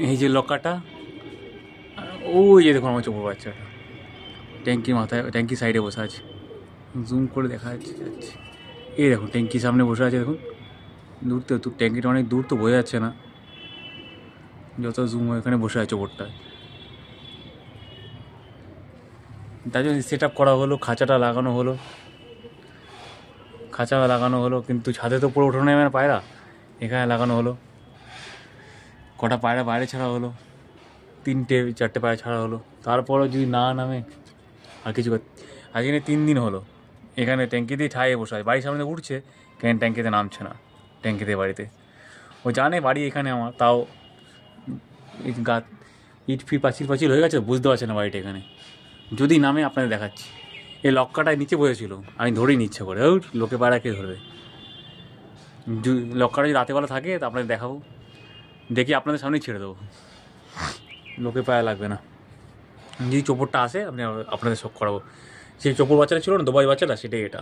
এই যে লকাটা, ওই যে দেখুন আমার চোপড় বাচ্চাটা ট্যাঙ্কি মাথায়, ট্যাঙ্কি সাইডে বসে আছে, জুম করে দেখা যাচ্ছে। এই দেখুন ট্যাঙ্কি সামনে বসে আছে, দেখুন দূর তো ট্যাঙ্কিটা অনেক দূর তো বোঝা যাচ্ছে না, যত জুম এখানে বসে আছে ওপরটায়। তাই জন্য সেট আপ করা হলো, খাঁচাটা লাগানো হলো, কিন্তু ছাদে তো পুরো উঠোনে নেমে পায়রা, এখানে লাগানো হলো। কটা পায়রা বাইরে ছাড়া হলো, 3-4টে পায়রা ছাড়া হলো। তারপরও যদি না নামে আর কিছু, আজকে 3 দিন হলো এখানে ট্যাঙ্কিতেই ঠায়ে বসে আছে, বাড়ির সামনে উঠছে কেন ট্যাঙ্কিতে নামছে না, ট্যাঙ্কিতে বাড়িতে। ও জানে বাড়ি এখানে আমার, তাও ইট পাঁচিল হয়ে গেছে, বুঝতে পারছে না বাড়িটা এখানে। যদি নামে আপনাদের দেখাচ্ছি, এই লক্কাটায় নিচে বসেছিল, আমি ধরেই নিচ্ছে করে, ও লোকে পায়রা কে ধরবে। লক্কাটা যদি রাতেবেলা থাকে তো আপনাদের দেখাবো, দেখি আপনাদের সামনেই ছেড়ে দেবো, লোকে পায়রা লাগবে না। যদি চোপড়টা আসে আপনাদের শখ করাবো। সেই চোপড় বাচ্চাটা ছিল না, দুবাই বাচ্চাটা, সেটাই এটা।